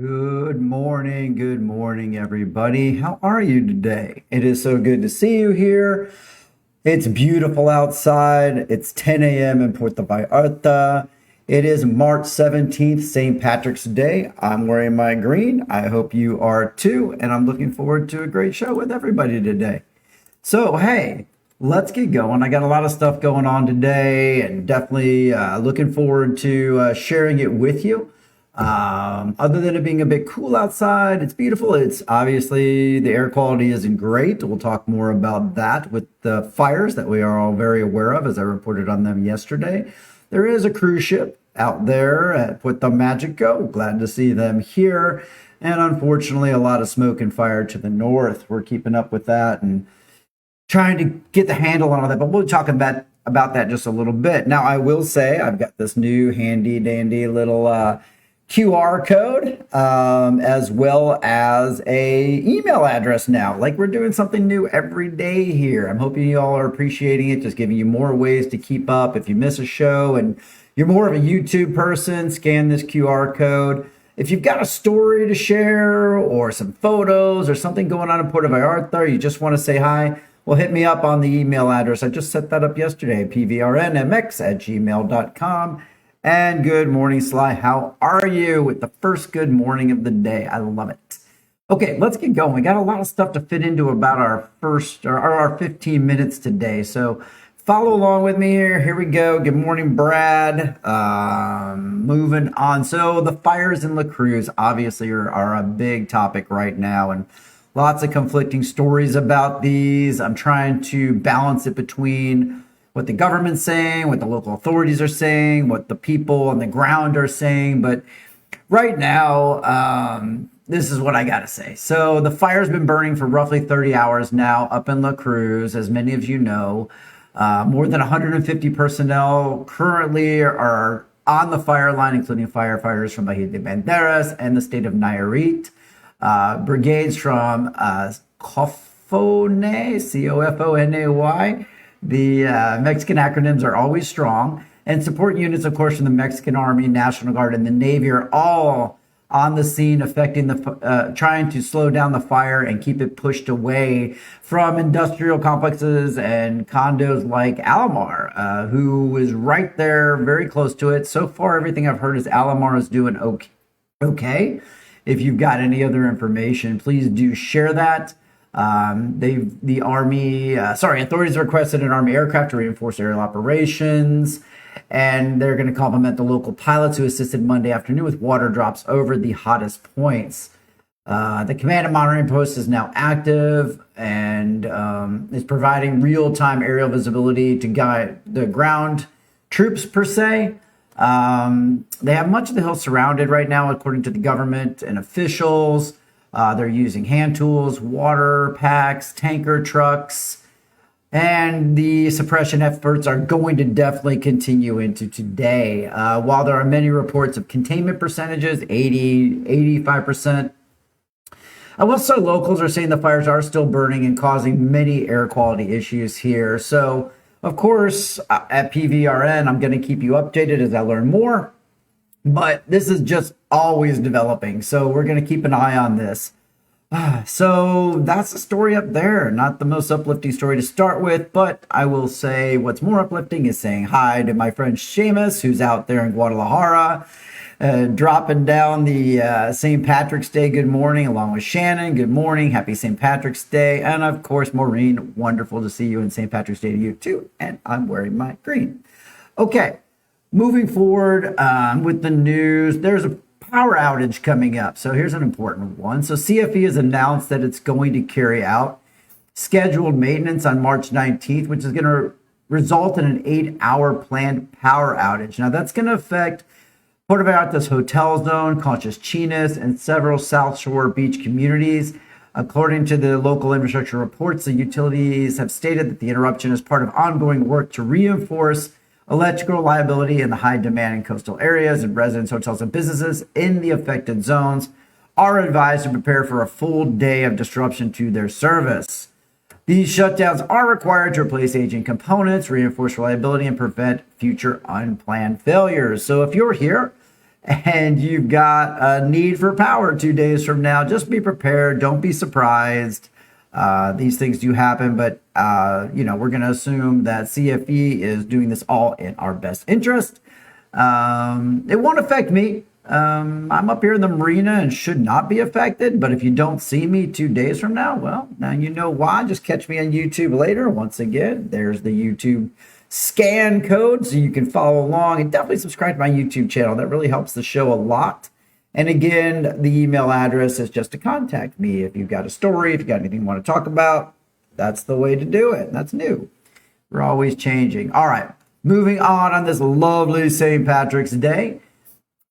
Good morning, everybody. How are you today? It is so good to see you here. It's beautiful outside. It's 10 a.m. in Puerto Vallarta. It is March 17th, St. Patrick's Day. I'm wearing my green. I hope you are too, and I'm looking forward to a great show with everybody today. So, hey, let's get going. I got a lot of stuff going on today and definitely looking forward to sharing it with you. Other than it being a bit cool outside, it's beautiful. It's obviously the air quality isn't great. We'll talk more about that with the fires that we are all very aware of, as I reported on them yesterday. There is a cruise ship out there at Puerto Magico. Glad to see them here. And unfortunately, a lot of smoke and fire to the north. We're keeping up with that and trying to get the handle on all that, but we'll talk about that just a little bit. Now, I will say I've got this new handy dandy little QR code, as well as a email address now. Like, we're doing something new every day here. I'm hoping you all are appreciating it, just giving you more ways to keep up. If you miss a show and you're more of a YouTube person, scan this QR code. If you've got a story to share or some photos or something going on in Puerto Vallarta, or you just want to say hi, well, hit me up on the email address. I just set that up yesterday, pvrnmx@gmail.com. And good morning, Sly. How are you with the first good morning of the day? I love it. Okay, let's get going. We got a lot of stuff to fit into about our 15 minutes today. So follow along with me here. Here we go. Good morning, Brad. Moving on. So the fires in La Cruz obviously are a big topic right now, and lots of conflicting stories about these. I'm trying to balance it between what the government's saying, what the local authorities are saying, what the people on the ground are saying. But right now, this is what I got to say. So the fire's been burning for roughly 30 hours now up in La Cruz, as many of you know. More than 150 personnel currently are on the fire line, including firefighters from Bahia de Banderas and the state of Nayarit. Brigades from COFONAY, COFONAY. The Mexican acronyms are always strong. And support units, of course, from the Mexican Army, National Guard, and the Navy are all on the scene, trying to slow down the fire and keep it pushed away from industrial complexes and condos like Alamar, who is right there, very close to it. So far, everything I've heard is Alamar is doing okay. If you've got any other information, please do share that. Authorities requested an Army aircraft to reinforce aerial operations, and they're going to complement the local pilots who assisted Monday afternoon with water drops over the hottest points. The command and monitoring post is now active and is providing real-time aerial visibility to guide the ground troops, per se. They have much of the hill surrounded right now, according to the government and officials. They're using hand tools, water packs, tanker trucks, and the suppression efforts are going to definitely continue into today. While there are many reports of containment percentages, 80, 85%, I will say locals are saying the fires are still burning and causing many air quality issues here. So, of course, at PVRN, I'm going to keep you updated as I learn more. But this is just always developing, so we're going to keep an eye on this. So that's the story up there. Not the most uplifting story to start with, but I will say what's more uplifting is saying hi to my friend Seamus, who's out there in Guadalajara, dropping down the St. Patrick's Day good morning, along with Shannon. Good morning. Happy St. Patrick's Day. And, of course, Maureen, wonderful to see you, and St. Patrick's Day to you, too. And I'm wearing my green. Okay. Moving forward with the news, there's a power outage coming up. So here's an important one. So CFE has announced that it's going to carry out scheduled maintenance on March 19th, which is going to result in an 8-hour planned power outage. Now, that's going to affect Puerto Vallarta's hotel zone, Conchas Chinas, and several South Shore beach communities. According to the local infrastructure reports, the utilities have stated that the interruption is part of ongoing work to reinforce electrical reliability in the high demand in coastal areas, and residents, hotels, and businesses in the affected zones are advised to prepare for a full day of disruption to their service. These shutdowns are required to replace aging components, reinforce reliability, and prevent future unplanned failures. So if you're here and you've got a need for power 2 days from now, just be prepared. Don't be surprised. These things do happen, but we're going to assume that CFE is doing this all in our best interest. It won't affect me. I'm up here in the marina and should not be affected, but if you don't see me 2 days from now, well, now you know why. Just catch me on YouTube later. Once again, there's the YouTube scan code so you can follow along, and definitely subscribe to my YouTube channel. That really helps the show a lot. And again, the email address is just to contact me. If you've got a story, if you've got anything you want to talk about, that's the way to do it. That's new. We're always changing. All right, moving on this lovely St. Patrick's Day.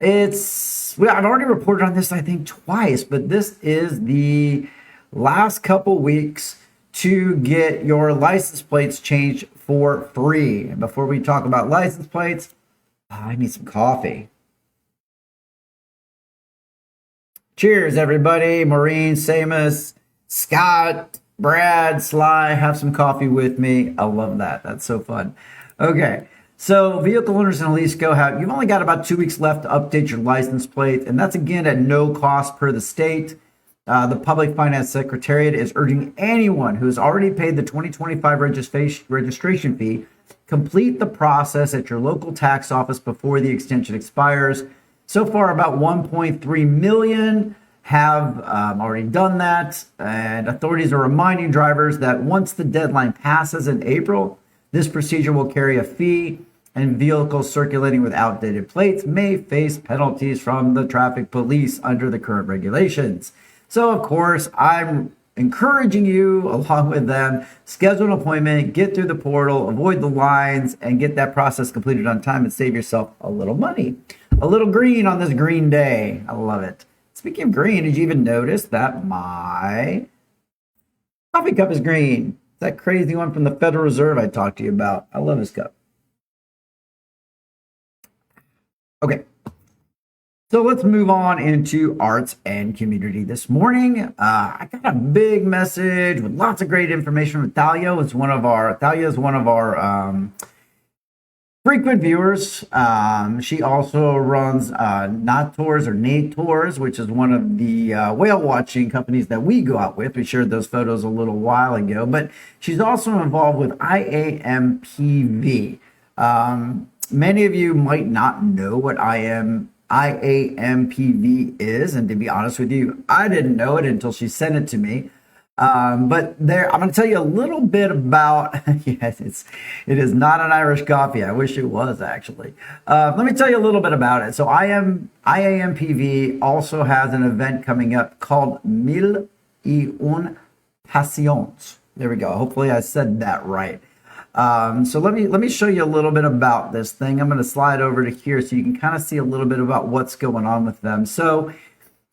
I've already reported on this, I think, twice, but this is the last couple weeks to get your license plates changed for free. And before we talk about license plates, I need some coffee. Cheers, everybody. Maureen, Samus, Scott, Brad, Sly, have some coffee with me. I love that. That's so fun. Okay. So vehicle owners in Jalisco you've only got about 2 weeks left to update your license plate, and that's again at no cost per the state. The Public Finance Secretariat is urging anyone who has already paid the 2025 registration fee, complete the process at your local tax office before the extension expires. So far, about 1.3 million have already done that, and authorities are reminding drivers that once the deadline passes in April, this procedure will carry a fee, and vehicles circulating with outdated plates may face penalties from the traffic police under the current regulations. So, of course, I'm encouraging you, along with them, schedule an appointment, get through the portal, avoid the lines, and get that process completed on time and save yourself a little money. A little green on this green day. I love it. Speaking of green, did you even notice that my coffee cup is green? That crazy one from the Federal Reserve I talked to you about. I love this cup. Okay, so let's move on into arts and community this morning. I got a big message with lots of great information from Thalia. Thalia is one of our frequent viewers. She also runs Nat Tours, which is one of the whale watching companies that we go out with. We shared those photos a little while ago, but she's also involved with IAMPV. Many of you might not know what IAMPV is, and to be honest with you, I didn't know it until she sent it to me. But I'm going to tell you a little bit about, yes, it is not an Irish coffee. I wish it was, actually. Let me tell you a little bit about it. So IAMPV also has an event coming up called 1001 Passions. There we go. Hopefully I said that right. So let me show you a little bit about this thing. I'm going to slide over to here so you can kind of see a little bit about what's going on with them. So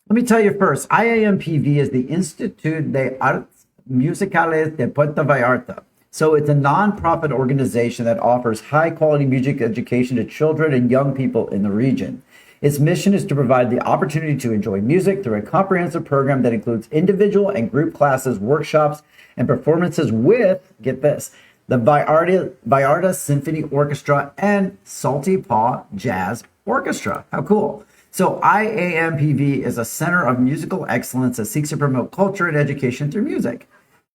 let me tell you first, IAMPV is the Institut de Arts Musicales de Puerto Vallarta. So it's a nonprofit organization that offers high quality music education to children and young people in the region. Its mission is to provide the opportunity to enjoy music through a comprehensive program that includes individual and group classes, workshops, and performances with, get this, the Vallarta Symphony Orchestra and Salty Paw Jazz Orchestra. How cool. So IAMPV is a center of musical excellence that seeks to promote culture and education through music.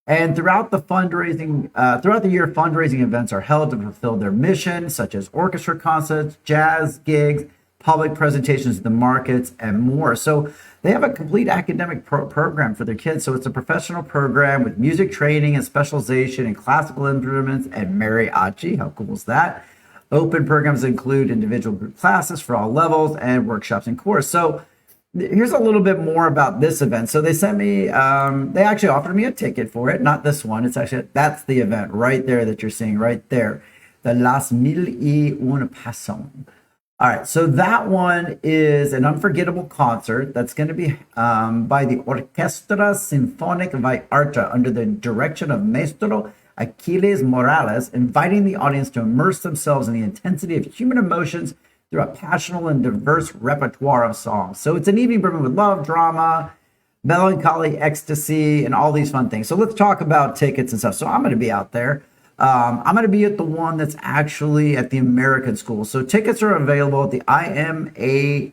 And throughout the year, fundraising events are held to fulfill their mission, such as orchestra concerts, jazz gigs, public presentations to the markets, and more. So they have a complete academic program for their kids. So it's a professional program with music training and specialization in classical instruments and mariachi. How cool is that? Open programs include individual group classes for all levels and workshops and courses. So here's a little bit more about this event. So they sent me, they actually offered me a ticket for it. Not this one. That's the event right there that you're seeing right there. The Las 1001 Passions. All right, so that one is an unforgettable concert that's going to be by the Orquestra Sinfonic Vallarta under the direction of Maestro Aquiles Morales, inviting the audience to immerse themselves in the intensity of human emotions through a passionate and diverse repertoire of songs. So it's an evening brimming with love, drama, melancholy, ecstasy, and all these fun things. So let's talk about tickets and stuff. So I'm going to be out there. I'm going to be at the one that's actually at the American School. So tickets are available at the IAMPV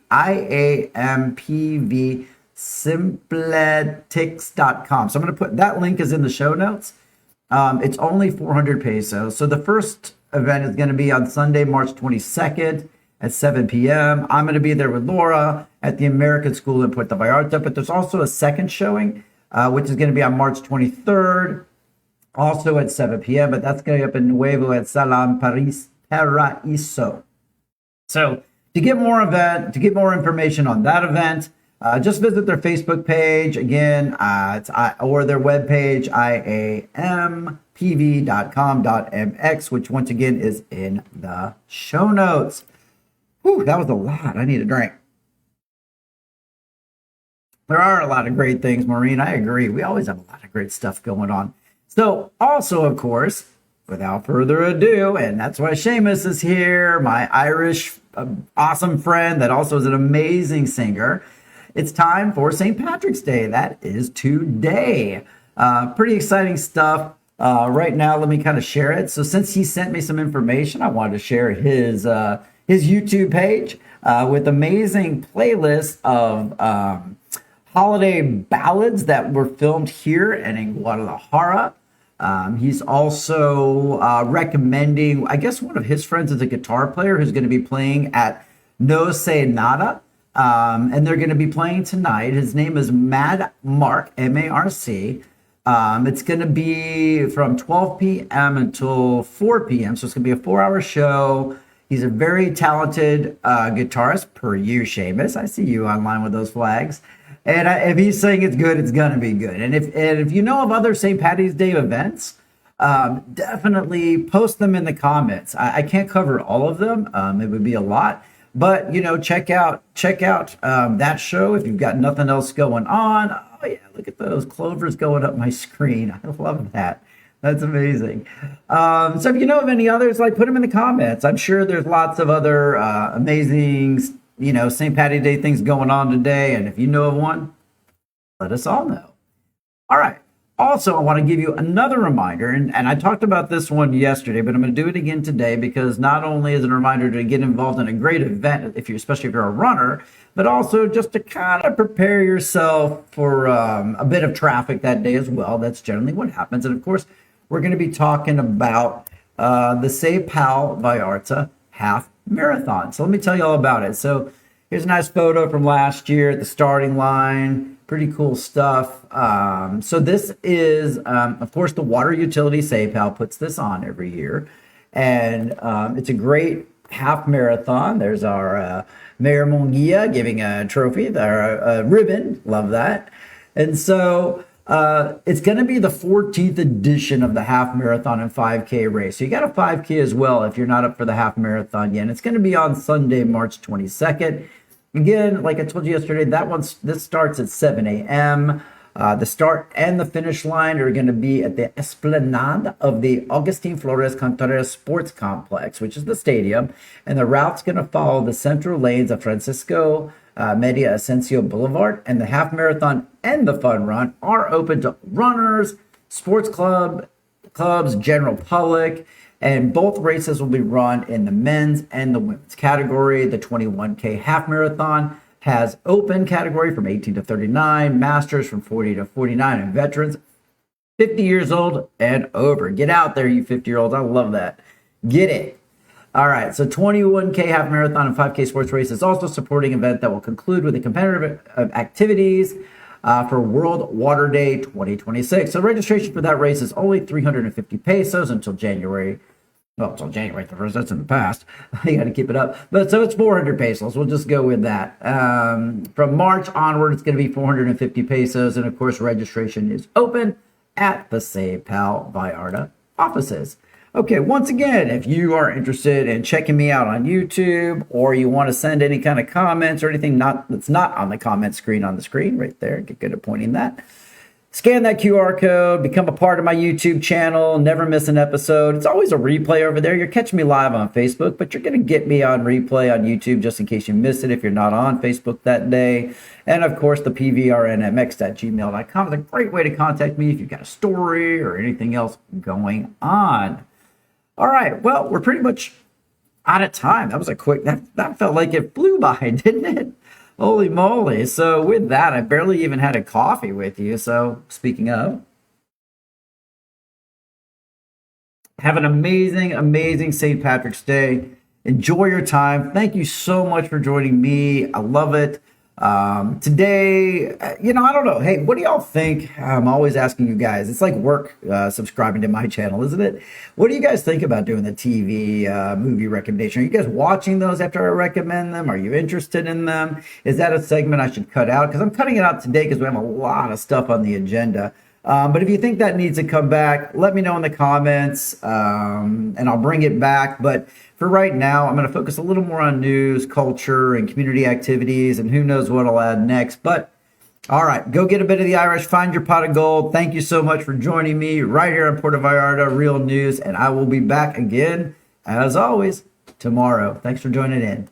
Simpletix.com. So I'm going to put that link is in the show notes. It's only 400 pesos. So the first event is going to be on Sunday, March 22nd at 7 p.m. I'm going to be there with Laura at the American School in Puerto Vallarta, but there's also a second showing, which is going to be on March 23rd, also at 7 p.m., but that's going to be up in Nuevo at Salon Paraiso. So to get more information on that event, just visit their Facebook page again, or their webpage, IAMPV.com.mx, which once again is in the show notes. Whew, that was a lot. I need a drink. There are a lot of great things, Maureen. I agree. We always have a lot of great stuff going on. So also, of course, without further ado, and that's why Seamus is here, my Irish awesome friend that also is an amazing singer. It's time for St. Patrick's Day. That is today. Pretty exciting stuff. Right now, let me kind of share it. So since he sent me some information, I wanted to share his YouTube page with amazing playlists of holiday ballads that were filmed here and in Guadalajara. He's also recommending, I guess one of his friends is a guitar player who's going to be playing at No Say Nada. And they're going to be playing tonight. His name is Mad Mark, M-A-R-C. It's going to be from 12 p.m. until 4 p.m. So it's going to be a 4-hour show. He's a very talented guitarist, per you, Seamus. I see you online with those flags. And if he's saying it's good, it's going to be good. And if you know of other St. Patty's Day events, definitely post them in the comments. I can't cover all of them. It would be a lot. But, check out that show if you've got nothing else going on. Oh, yeah, look at those clovers going up my screen. I love that. That's amazing. So if you know of any others, put them in the comments. I'm sure there's lots of other amazing, St. Patty's Day things going on today. And if you know of one, let us all know. All right. Also, I want to give you another reminder, and I talked about this one yesterday, but I'm going to do it again today because not only is it a reminder to get involved in a great event, especially if you're a runner, but also just to kind of prepare yourself for a bit of traffic that day as well. That's generally what happens. And of course, we're going to be talking about the Puerto Vallarta half marathon. So let me tell you all about it. So here's a nice photo from last year at the starting line. Pretty cool stuff. So this is, of course, the water utility SAPAL puts this on every year. And it's a great half marathon. There's our Mayor Munguia giving a trophy, a ribbon. Love that. And so it's going to be the 14th edition of the half marathon and 5K race. So you got a 5K as well if you're not up for the half marathon yet. And it's going to be on Sunday, March 22nd. Again, like I told you yesterday, this starts at 7 a.m. The start and the finish line are going to be at the Esplanade of the Agustin Flores Contreras Sports Complex, which is the stadium. And the route's going to follow the central lanes of Francisco Media Asensio Boulevard. And the half marathon and the fun run are open to runners, sports clubs, general public. And both races will be run in the men's and the women's category. The 21K half marathon has open category from 18 to 39, masters from 40 to 49, and veterans 50 years old and over. Get out there, you 50-year-olds. I love that. Get it. All right, so 21K half marathon and 5K sports race is also a supporting event that will conclude with the competitive activities for World Water Day 2026. So registration for that race is only 350 pesos until January 1st. That's in the past. You got to keep it up. But so it's 400 pesos. We'll just go with that. From March onward, it's going to be 450 pesos. And of course, registration is open at the Puerto Vallarta offices. Okay, once again, if you are interested in checking me out on YouTube or you want to send any kind of comments or anything that's not on the comment screen on the screen right there, get good at pointing that. Scan that QR code, become a part of my YouTube channel, never miss an episode. It's always a replay over there. You're catching me live on Facebook, but you're going to get me on replay on YouTube just in case you missed it if you're not on Facebook that day. And of course, the PVRNMX@gmail.com is a great way to contact me if you've got a story or anything else going on. All right. Well, we're pretty much out of time. That was a quick, that felt like it flew by, didn't it? Holy moly. So with that, I barely even had a coffee with you. So speaking of, have an amazing, amazing St. Patrick's Day. Enjoy your time. Thank you so much for joining me. I love it. Today, I don't know. Hey, what do y'all think? I'm always asking you guys. It's like work subscribing to my channel, isn't it? What do you guys think about doing the TV movie recommendation? Are you guys watching those after I recommend them? Are you interested in them? Is that a segment I should cut out? Because I'm cutting it out today because we have a lot of stuff on the agenda. But if you think that needs to come back, let me know in the comments, and I'll bring it back. But for right now, I'm going to focus a little more on news, culture, and community activities, and who knows what I'll add next. But all right, go get a bit of the Irish, find your pot of gold. Thank you so much for joining me right here on Puerto Vallarta Real News, and I will be back again, as always, tomorrow. Thanks for joining in.